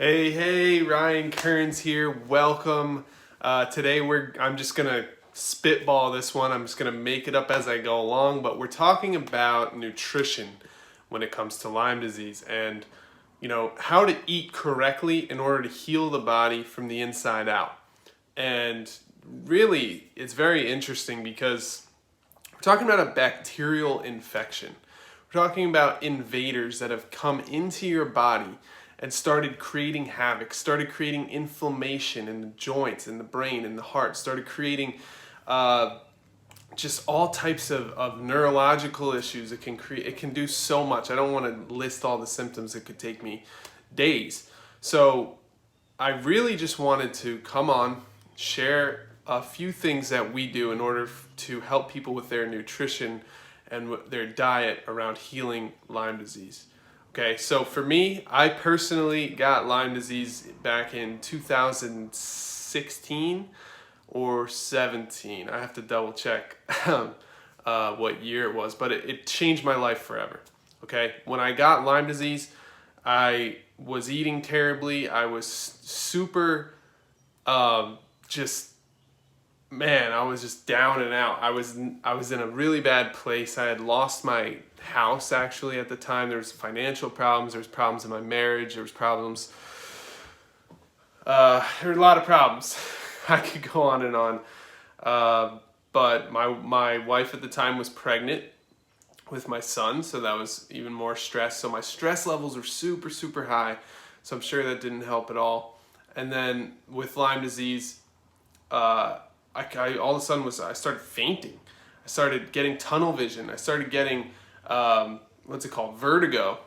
Hey, Ryan Kearns here. Welcome. Today I'm just gonna spitball this one. I'm just gonna make it up as I go along, but we're talking about nutrition when it comes to Lyme disease and how to eat correctly in order to heal the body from the inside out. And really, it's very interesting because we're talking about a bacterial infection. We're talking about invaders that have come into your body and started creating havoc, started creating inflammation in the joints, in the brain, in the heart, started creating just all types of neurological issues. It can do so much. I don't want to list all the symptoms. It could take me days. So I really just wanted to come on, share a few things that we do in order to help people with their nutrition and their diet around healing Lyme disease. Okay, so for me, I personally got Lyme disease back in 2016 or 17. I have to double check what year it was, but it changed my life forever. Okay, when I got Lyme disease, I was eating terribly. I was super I was just down and out. I was in a really bad place. I had lost my house actually at the time. There was financial problems. There was problems in my marriage. There was problems. There were a lot of problems. I could go on and on. But my wife at the time was pregnant with my son, so that was even more stress. So my stress levels were super, super high. So I'm sure that didn't help at all. And then with Lyme disease, I all of a sudden I started fainting. I started getting tunnel vision. I started getting vertigo.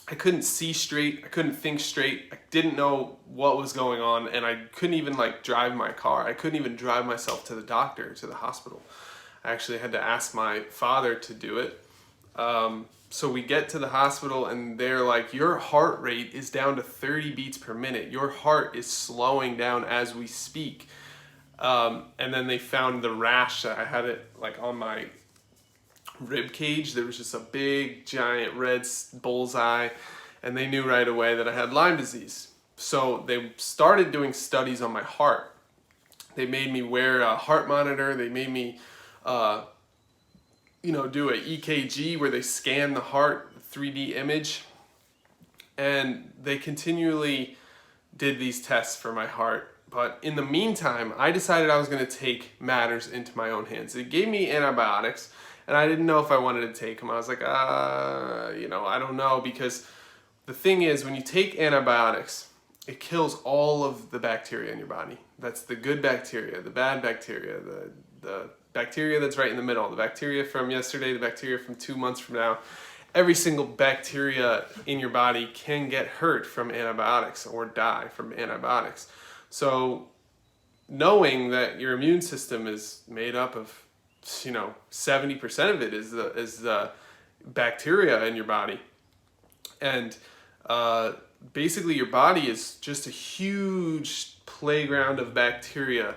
I couldn't see straight. I couldn't think straight. I didn't know what was going on, and I couldn't even drive my car. I couldn't even drive myself to the doctor, to the hospital. I actually had to ask my father to do it. So we get to the hospital, and they're like, "Your heart rate is down to 30 beats per minute. Your heart is slowing down as we speak." And then they found the rash that I had it on my rib cage. There was just a big giant red bullseye, and they knew right away that I had Lyme disease. So they started doing studies on my heart. They made me wear a heart monitor. They made me do a EKG where they scan the heart, 3D image, and they continually did these tests for my heart. But in the meantime, I decided I was going to take matters into my own hands. They gave me antibiotics, and I didn't know if I wanted to take them. I was like, I don't know, because the thing is, when you take antibiotics, it kills all of the bacteria in your body. That's the good bacteria, the bad bacteria, the bacteria that's right in the middle, the bacteria from yesterday, the bacteria from 2 months from now. Every single bacteria in your body can get hurt from antibiotics or die from antibiotics. So knowing that your immune system is made up of 70% of it is the bacteria in your body, and basically your body is just a huge playground of bacteria,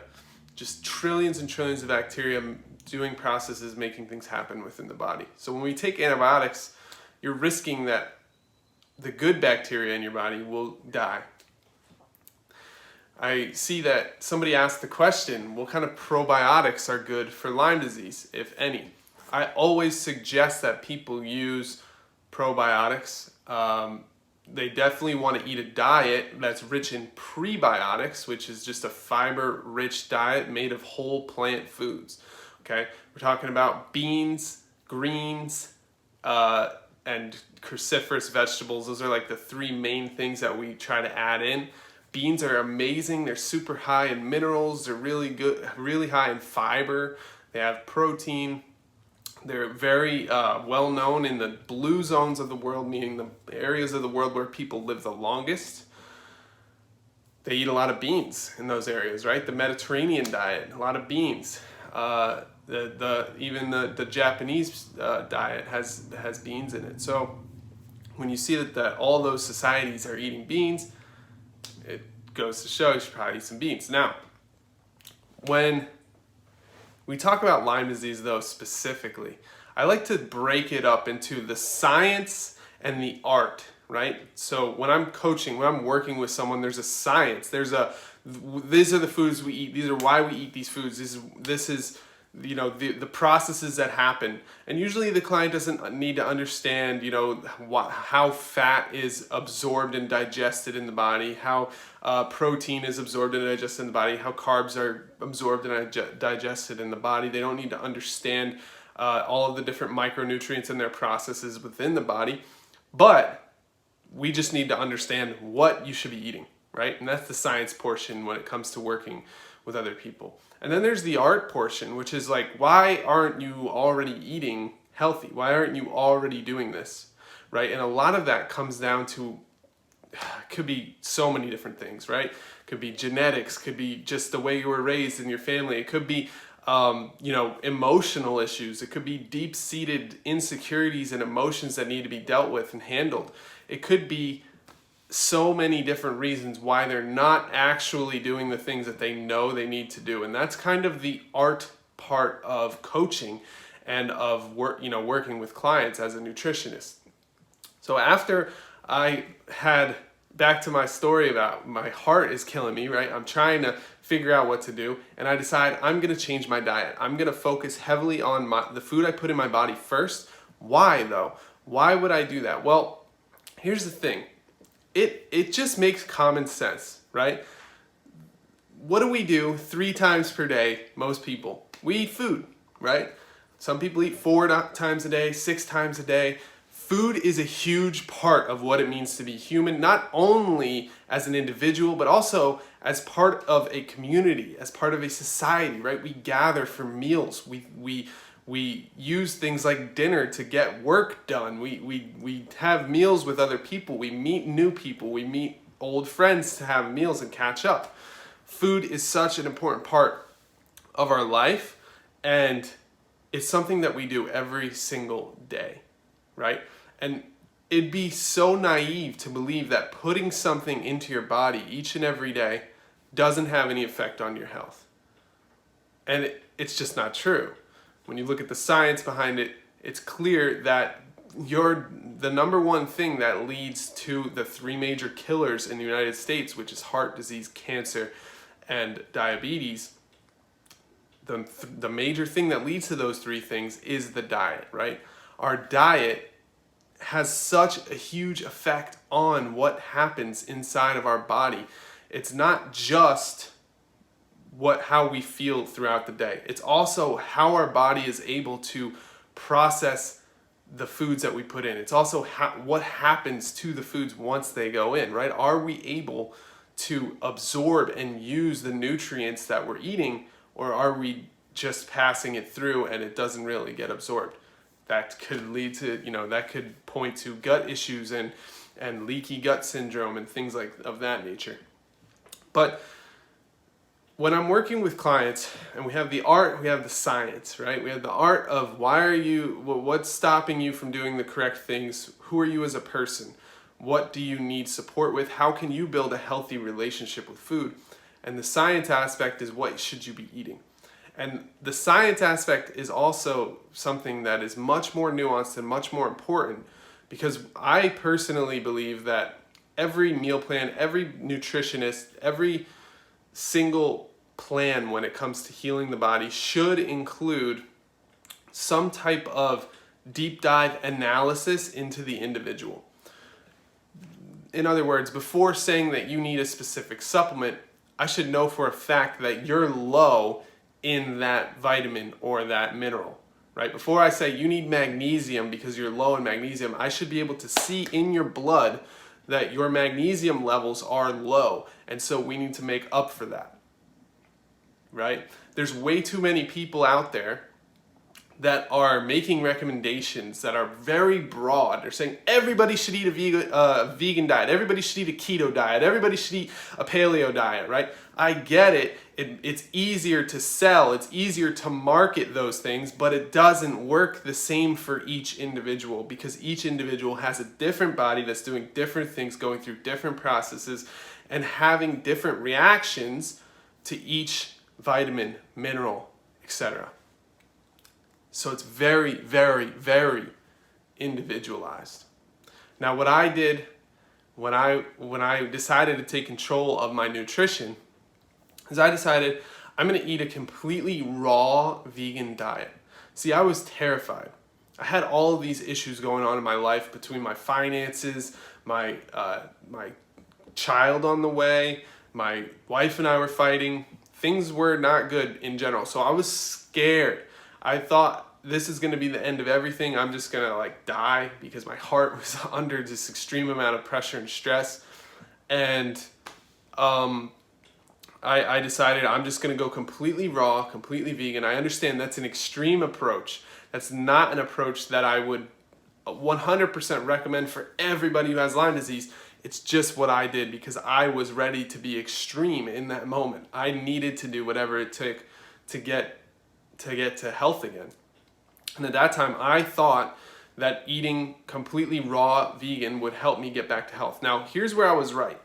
just trillions and trillions of bacteria doing processes, making things happen within the body. So when we take antibiotics, you're risking that the good bacteria in your body will die. I see that somebody asked the question, what kind of probiotics are good for Lyme disease, if any? I always suggest that people use probiotics. They definitely want to eat a diet that's rich in prebiotics, which is just a fiber-rich diet made of whole plant foods. Okay, we're talking about beans, greens, and cruciferous vegetables. Those are the three main things that we try to add in. Beans are amazing. They're super high in minerals. They're really good, really high in fiber. They have protein. They're very well known in the blue zones of the world, meaning the areas of the world where people live the longest. They eat a lot of beans in those areas, right? The Mediterranean diet, a lot of beans. Even the Japanese diet has beans in it. So when you see that all those societies are eating beans, it goes to show you should probably eat some beans. Now, when we talk about Lyme disease, though, specifically, I like to break it up into the science and the art right? So when I'm coaching, when I'm working with someone, there's a science. These are the foods we eat. These are why we eat these foods. This is the processes that happen. And usually the client doesn't need to understand, how fat is absorbed and digested in the body, how protein is absorbed and digested in the body, how carbs are absorbed and digested in the body. They don't need to understand all of the different micronutrients and their processes within the body, but we just need to understand what you should be eating, right? And that's the science portion when it comes to working with other people. And then there's the art portion, which is like, why aren't you already eating healthy? Why aren't you already doing this, right? And a lot of that comes down to, could be so many different things, right? Could be genetics, could be just the way you were raised in your family. It could be, emotional issues. It could be deep-seated insecurities and emotions that need to be dealt with and handled. It could be so many different reasons why they're not actually doing the things that they know they need to do. And that's kind of the art part of coaching and of working with clients as a nutritionist. So after I had, back to my story about my heart is killing me, right? I'm trying to figure out what to do, and I decide I'm going to change my diet. I'm going to focus heavily on the food I put in my body first. Why though? Why would I do that? Well, here's the thing. It just makes common sense, right? What do we do 3 times per day, most people? We eat food, right? Some people eat 4 times a day, 6 times a day. Food is a huge part of what it means to be human, not only as an individual, but also as part of a community, as part of a society, right? We gather for meals. We use things like dinner to get work done. We have meals with other people. We meet new people. We meet old friends to have meals and catch up. Food is such an important part of our life, and it's something that we do every single day, right? And it'd be so naive to believe that putting something into your body each and every day doesn't have any effect on your health. And it's just not true. When you look at the science behind it, it's clear that the number one thing that leads to the 3 major killers in the United States, which is heart disease, cancer, and diabetes, the major thing that leads to those 3 things is the diet, right? Our diet has such a huge effect on what happens inside of our body. It's not just how we feel throughout the day. It's also how our body is able to process the foods that we put in. It's also what happens to the foods once they go in, right? Are we able to absorb and use the nutrients that we're eating, or are we just passing it through and it doesn't really get absorbed? That could lead to, that could point to gut issues and leaky gut syndrome and things of that nature. But when I'm working with clients, and we have the art, we have the science, right? We have the art of what's stopping you from doing the correct things? Who are you as a person? What do you need support with? How can you build a healthy relationship with food? And the science aspect is, what should you be eating? And the science aspect is also something that is much more nuanced and much more important, because I personally believe that every meal plan, every nutritionist, every single plan when it comes to healing the body should include some type of deep dive analysis into the individual. In other words, before saying that you need a specific supplement, I should know for a fact that you're low in that vitamin or that mineral, right? Before I say you need magnesium because you're low in magnesium, I should be able to see in your blood that your magnesium levels are low, and so we need to make up for that, right? There's way too many people out there that are making recommendations that are very broad. They're saying everybody should eat a vegan diet, everybody should eat a keto diet, everybody should eat a paleo diet, right? I get it. It's easier to sell, it's easier to market those things, but it doesn't work the same for each individual, because each individual has a different body that's doing different things, going through different processes, and having different reactions to each vitamin, mineral, etc. So it's very, very, very individualized. Now, what I did when I decided to take control of my nutrition is I decided I'm going to eat a completely raw vegan diet. See, I was terrified. I had all of these issues going on in my life between my finances, my child on the way, my wife and I were fighting. Things were not good in general. So I was scared. I thought this is going to be the end of everything. I'm just going to like die because my heart was under this extreme amount of pressure and stress. And I decided I'm just going to go completely raw, completely vegan. I understand that's an extreme approach. That's not an approach that I would 100% recommend for everybody who has Lyme disease. It's just what I did because I was ready to be extreme in that moment. I needed to do whatever it took to get to health again. And at that time, I thought that eating completely raw vegan would help me get back to health. Now, here's where I was right.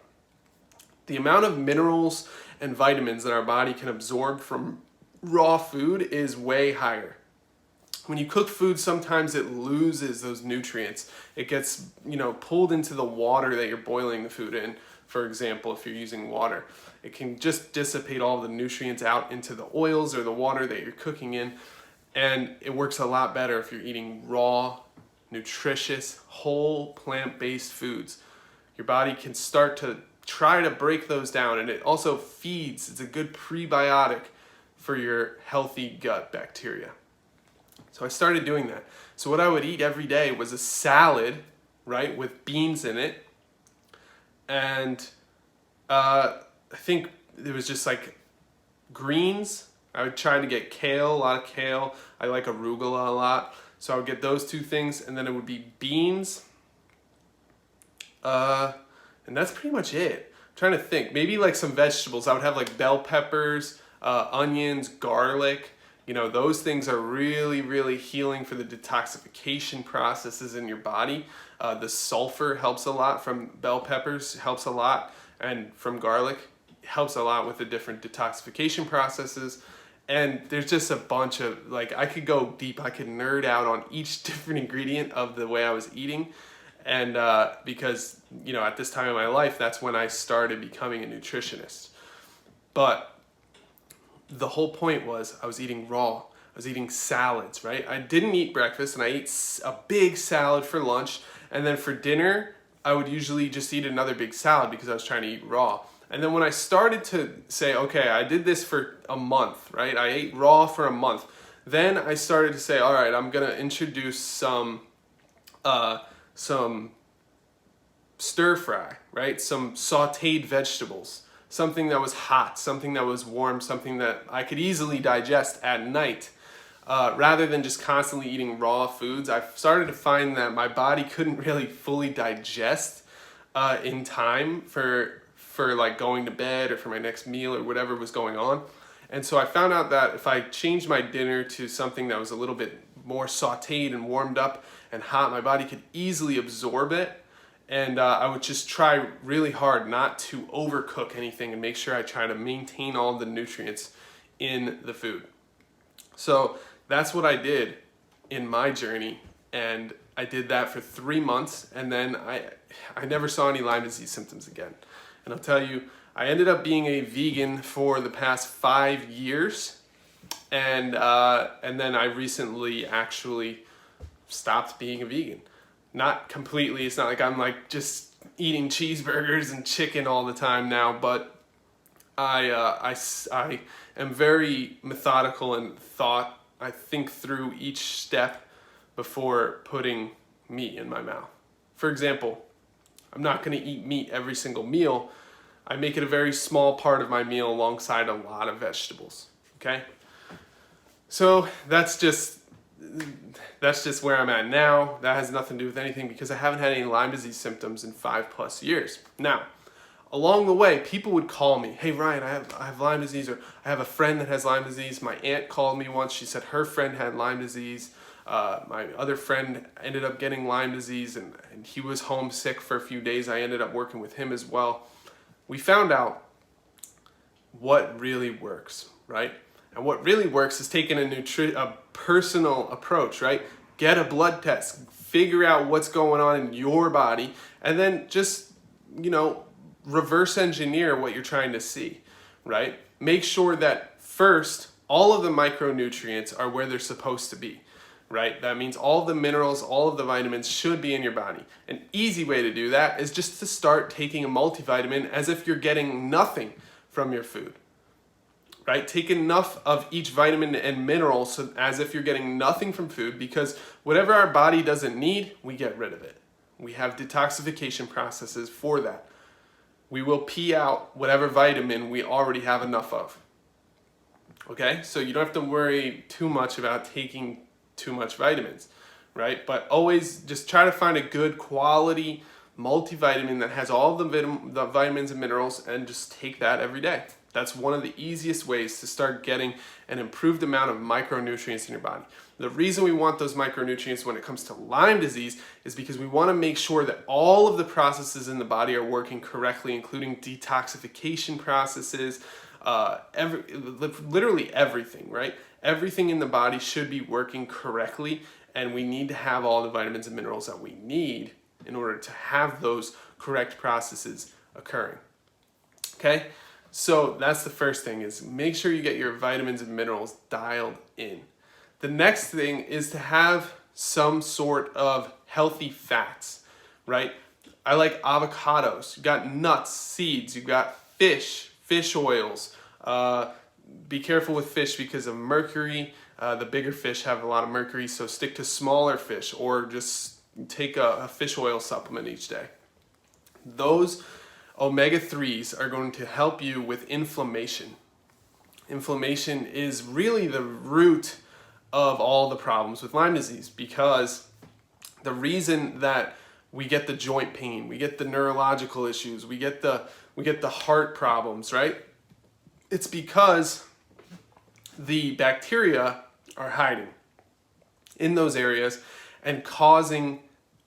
The amount of minerals and vitamins that our body can absorb from raw food is way higher. When you cook food, sometimes it loses those nutrients. It gets, pulled into the water that you're boiling the food in. For example, if you're using water, it can just dissipate all the nutrients out into the oils or the water that you're cooking in. And it works a lot better if you're eating raw, nutritious, whole plant-based foods. Your body can start to try to break those down, and it also feeds. It's a good prebiotic for your healthy gut bacteria. So I started doing that. So what I would eat every day was a salad, right, with beans in it. And I think it was just like greens. I would try to get kale, a lot of kale. I like arugula a lot. So I would get those two things, and then it would be beans. And that's pretty much it. I'm trying to think. Maybe like some vegetables. I would have like bell peppers, onions, garlic. Those things are really, really healing for the detoxification processes in your body. The sulfur helps a lot from bell peppers, helps a lot, and from garlic, helps a lot with the different detoxification processes. And there's just a bunch of, I could go deep, I could nerd out on each different ingredient of the way I was eating. And because, at this time in my life, that's when I started becoming a nutritionist. But the whole point was I was eating raw. I was eating salads, right? I didn't eat breakfast, and I ate a big salad for lunch. And then for dinner, I would usually just eat another big salad because I was trying to eat raw. And then when I started to say, okay, I did this for a month, right? I ate raw for a month. Then I started to say, all right, I'm going to introduce some stir fry, right? Some sauteed vegetables. Something that was hot, something that was warm, something that I could easily digest at night. Rather than just constantly eating raw foods, I started to find that my body couldn't really fully digest in time for like going to bed or for my next meal or whatever was going on. And so I found out that if I changed my dinner to something that was a little bit more sauteed and warmed up and hot, my body could easily absorb it. And I would just try really hard not to overcook anything and make sure I try to maintain all the nutrients in the food. So that's what I did in my journey, and I did that for 3 months, and then I never saw any Lyme disease symptoms again. And I'll tell you, I ended up being a vegan for the past 5 years, and then I recently actually stopped being a vegan. Not completely, it's not like I'm like just eating cheeseburgers and chicken all the time now, but I am very methodical and I think through each step before putting meat in my mouth. For example, I'm not going to eat meat every single meal. I make it a very small part of my meal alongside a lot of vegetables, okay? So that's just where I'm at now. That has nothing to do with anything because I haven't had any Lyme disease symptoms in 5+ years. Now, along the way, people would call me, hey Ryan, I have Lyme disease, or I have a friend that has Lyme disease. My aunt called me once. She said her friend had Lyme disease. My other friend ended up getting Lyme disease, and he was homesick for a few days. I ended up working with him as well. We found out what really works, right? And what really works is taking a personal approach, right? Get a blood test, figure out what's going on in your body, and then just reverse engineer what you're trying to see, right? Make sure that first, all of the micronutrients are where they're supposed to be, right? That means all of the minerals, all of the vitamins should be in your body. An easy way to do that is just to start taking a multivitamin as if you're getting nothing from your food, right? Take enough of each vitamin and mineral so as if you're getting nothing from food, because whatever our body doesn't need, we get rid of it. We have detoxification processes for that. We will pee out whatever vitamin we already have enough of. Okay, so you don't have to worry too much about taking too much vitamins, right? But always just try to find a good quality multivitamin that has all the vitamins and minerals, and just take that every day. That's one of the easiest ways to start getting an improved amount of micronutrients in your body. The reason we want those micronutrients when it comes to Lyme disease is because we want to make sure that all of the processes in the body are working correctly, including detoxification processes, literally everything, right? Everything in the body should be working correctly, and we need to have all the vitamins and minerals that we need in order to have those correct processes occurring. Okay? So that's the first thing, is make sure you get your vitamins and minerals dialed in. The next thing is to have some sort of healthy fats, right? I like avocados. You've got nuts, seeds, you've got fish oils. Be careful with fish because of mercury. The bigger fish have a lot of mercury, so stick to smaller fish, or just take a fish oil supplement each day. Those omega-3s are going to help you with inflammation. Inflammation is really the root of all the problems with Lyme disease, because the reason that we get the joint pain, we get the neurological issues, we get the heart problems, right? It's because the bacteria are hiding in those areas and causing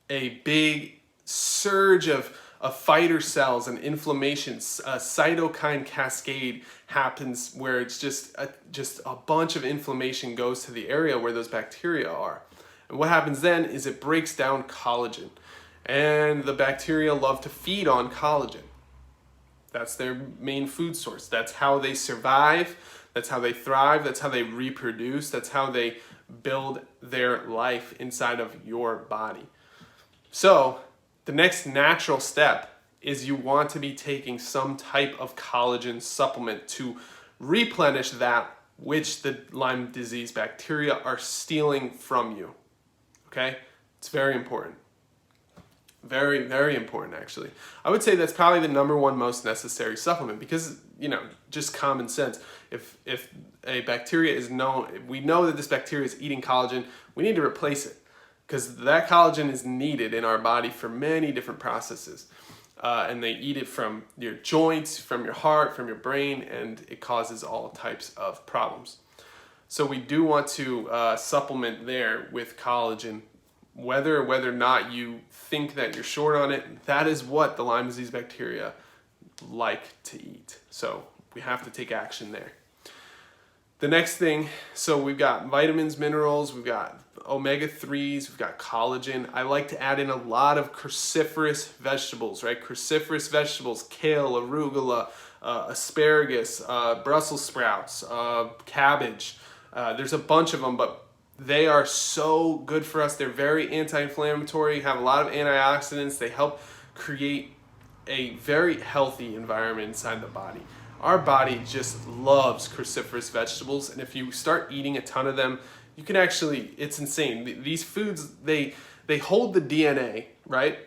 a big surge of fighter cells and inflammation. A cytokine cascade happens where it's just a bunch of inflammation goes to the area where those bacteria are. And what happens then is it breaks down collagen. And the bacteria love to feed on collagen. That's their main food source. That's how they survive. That's how they thrive. That's how they reproduce. That's how they build their life inside of your body. So the next natural step is you want to be taking some type of collagen supplement to replenish that which the Lyme disease bacteria are stealing from you. Okay? It's very important. Very, very important, actually. I would say that's probably the number one most necessary supplement, because, just common sense. If a bacteria is known, if we know that this bacteria is eating collagen, we need to replace it, because that collagen is needed in our body for many different processes. And they eat it from your joints, from your heart, from your brain, and it causes all types of problems. So we do want to supplement there with collagen. Whether or not you think that you're short on it, that is what the Lyme disease bacteria like to eat. So we have to take action there. The next thing, so we've got vitamins, minerals, we've got omega-3s, we've got collagen. I like to add in a lot of cruciferous vegetables, right? Cruciferous vegetables, kale, arugula, asparagus, Brussels sprouts, cabbage. There's a bunch of them, but they are so good for us. They're very anti-inflammatory, have a lot of antioxidants. They help create a very healthy environment inside the body. Our body just loves cruciferous vegetables, and if you start eating a ton of them, you can actually, it's insane. These foods, they hold the DNA, right,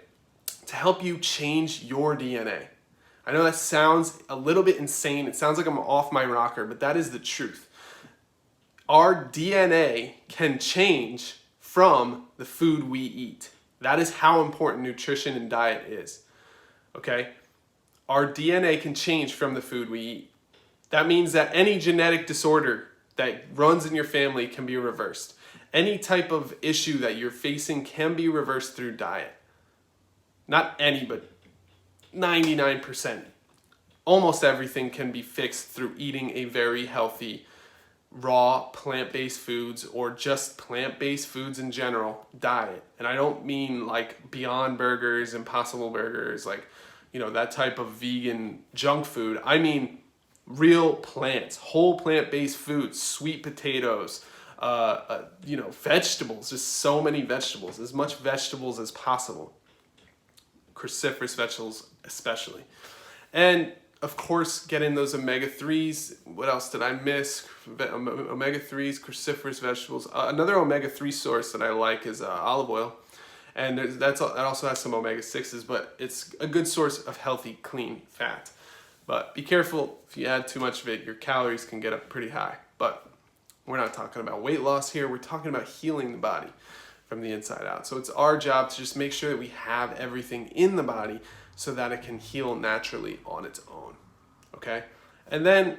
to help you change your DNA. I know that sounds a little bit insane. It sounds like I'm off my rocker, but that is the truth. Our DNA can change from the food we eat. That is how important nutrition and diet is. Okay? Our DNA can change from the food we eat. That means that any genetic disorder that runs in your family can be reversed. Any type of issue that you're facing can be reversed through diet. Not any, but 99%. Almost everything can be fixed through eating a very healthy, raw plant-based foods, or just plant-based foods in general diet. And I don't mean like Beyond Burgers, Impossible Burgers, like that type of vegan junk food. I mean real plants, whole plant-based foods, sweet potatoes, vegetables, just so many vegetables, as much vegetables as possible. Cruciferous vegetables especially. And of course, get in those omega-3s. What else did I miss? Omega-3s, cruciferous vegetables. Another omega-3 source that I like is olive oil. And that also has some omega-6s, but it's a good source of healthy, clean fat. But be careful, if you add too much of it, your calories can get up pretty high. But we're not talking about weight loss here. We're talking about healing the body from the inside out. So it's our job to just make sure that we have everything in the body so that it can heal naturally on its own, okay? And then,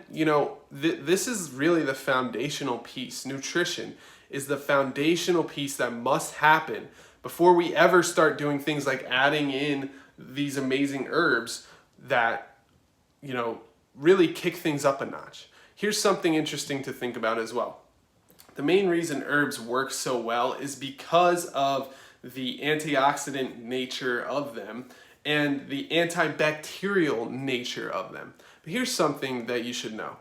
this is really the foundational piece. Nutrition is the foundational piece that must happen before we ever start doing things like adding in these amazing herbs that, really kick things up a notch. Here's something interesting to think about as well. The main reason herbs work so well is because of the antioxidant nature of them and the antibacterial nature of them. But here's something that you should know.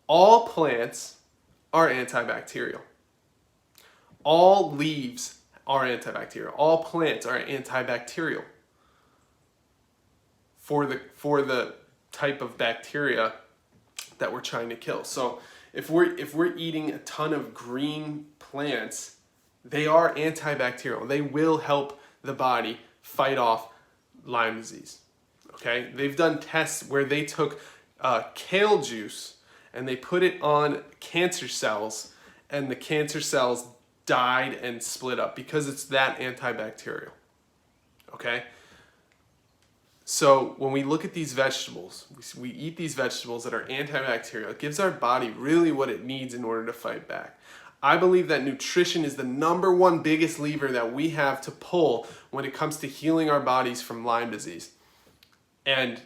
All plants are antibacterial. All leaves are antibacterial. All plants are antibacterial for the type of bacteria that we're trying to kill. So if we're eating a ton of green plants, they are antibacterial. They will help the body fight off Lyme disease. Okay? They've done tests where they took kale juice and they put it on cancer cells, and the cancer cells died and split up because it's that antibacterial. Okay? So when we look at these vegetables, we eat these vegetables that are antibacterial. It gives our body really what it needs in order to fight back. I believe that nutrition is the number one biggest lever that we have to pull when it comes to healing our bodies from Lyme disease. And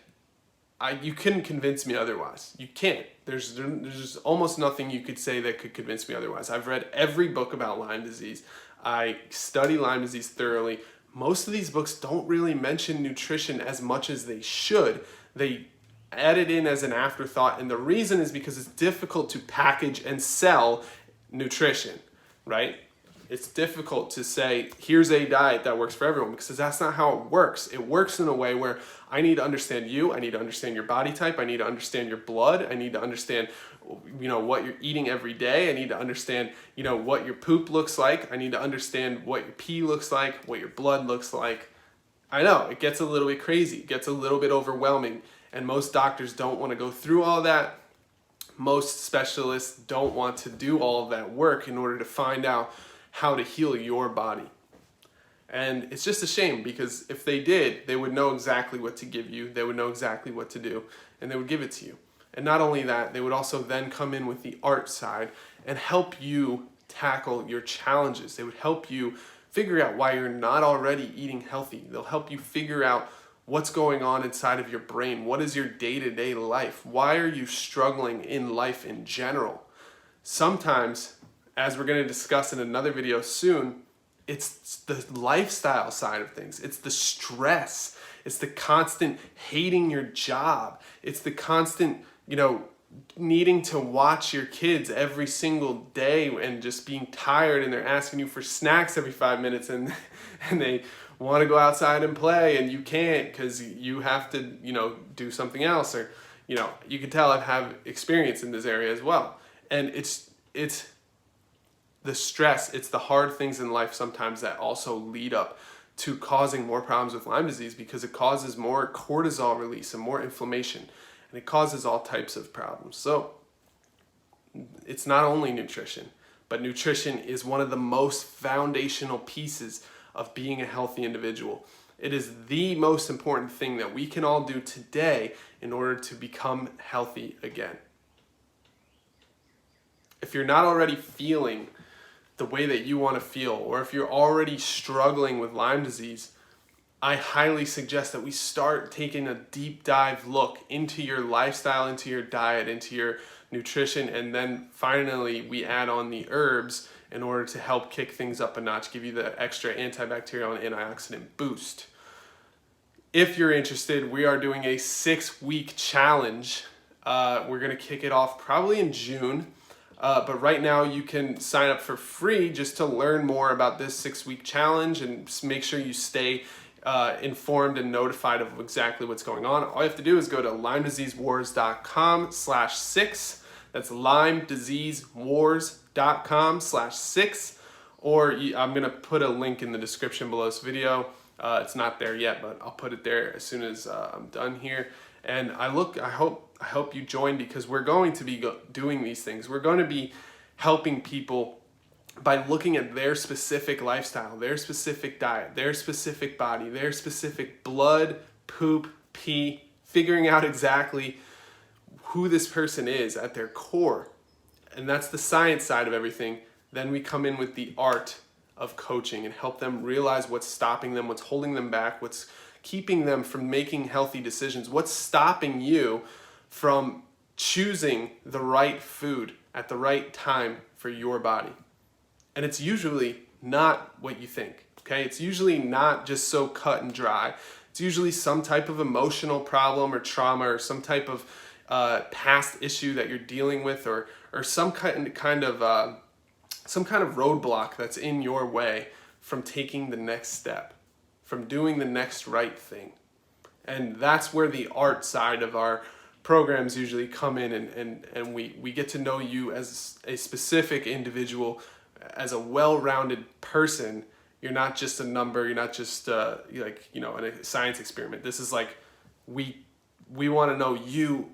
you couldn't convince me otherwise. You can't. There's just almost nothing you could say that could convince me otherwise. I've read every book about Lyme disease. I study Lyme disease thoroughly. Most of these books don't really mention nutrition as much as they should. They add it in as an afterthought, and the reason is because it's difficult to package and sell nutrition, right? It's difficult to say, here's a diet that works for everyone, because that's not how it works. It works in a way where I need to understand you, I need to understand your body type, I need to understand your blood, I need to understand what you're eating every day, I need to understand what your poop looks like, I need to understand what your pee looks like, what your blood looks like. I know, it gets a little bit crazy, it gets a little bit overwhelming, and most doctors don't want to go through all that. Most specialists don't want to do all of that work in order to find out how to heal your body. And it's just a shame, because if they did, they would know exactly what to give you, they would know exactly what to do, and they would give it to you. And not only that, they would also then come in with the art side and help you tackle your challenges. They would help you figure out why you're not already eating healthy. They'll help you figure out what's going on inside of your brain. What is your day-to-day life? Why are you struggling in life in general? Sometimes, as we're going to discuss in another video soon, it's the lifestyle side of things. It's the stress. It's the constant hating your job. It's the constant, needing to watch your kids every single day and just being tired, and they're asking you for snacks every 5 minutes, and they want to go outside and play, and you can't because you have to, do something else, or, you can tell I have experience in this area as well. And it's the stress, it's the hard things in life sometimes that also lead up to causing more problems with Lyme disease, because it causes more cortisol release and more inflammation, and it causes all types of problems. So it's not only nutrition, but nutrition is one of the most foundational pieces of being a healthy individual. It is the most important thing that we can all do today in order to become healthy again. If you're not already feeling the way that you want to feel, or if you're already struggling with Lyme disease, I highly suggest that we start taking a deep dive look into your lifestyle, into your diet, into your nutrition, and then finally we add on the herbs in order to help kick things up a notch, give you the extra antibacterial and antioxidant boost. if you're interested, we are doing a 6-week challenge. We're gonna kick it off probably in June. But right now you can sign up for free just to learn more about this 6-week challenge and make sure you stay informed and notified of exactly what's going on. All you have to do is go to LymeDiseaseWars.com/6. That's LymeDiseaseWars.com/6. Or I'm gonna put a link in the description below this video. It's not there yet, but I'll put it there as soon as I'm done here. And I hope you join, because we're going to be doing these things. We're going to be helping people by looking at their specific lifestyle, their specific diet, their specific body, their specific blood, poop, pee, figuring out exactly who this person is at their core. And that's the science side of everything. Then we come in with the art of coaching and help them realize what's stopping them, what's holding them back, what's keeping them from making healthy decisions, what's stopping you from choosing the right food at the right time for your body. And it's usually not what you think, okay? It's usually not just so cut and dry. It's usually some type of emotional problem or trauma or some type of past issue that you're dealing with, or some kind of roadblock that's in your way from taking the next step, from doing the next right thing. And that's where the art side of our programs usually come in, and we get to know you as a specific individual, as a well-rounded person. You're not just a number, you're not just in a science experiment. This is like, we want to know you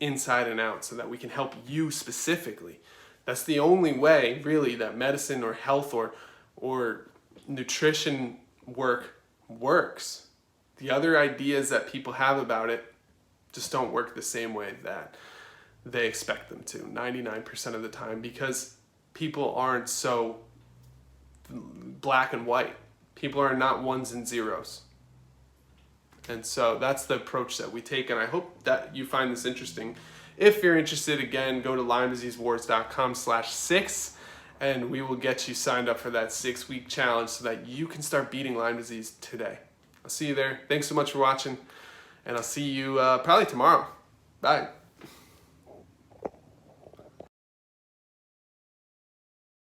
inside and out so that we can help you specifically. That's the only way, really, that medicine or health or nutrition works. The other ideas that people have about it just don't work the same way that they expect them to 99% of the time, because people aren't so black and white. People are not ones and zeros. And so that's the approach that we take, and I hope that you find this interesting. If you're interested, again, go to LymeDiseaseWars.com/6, and we will get you signed up for that 6-week challenge so that you can start beating Lyme disease today. I'll see you there. Thanks so much for watching, and I'll see you probably tomorrow. Bye.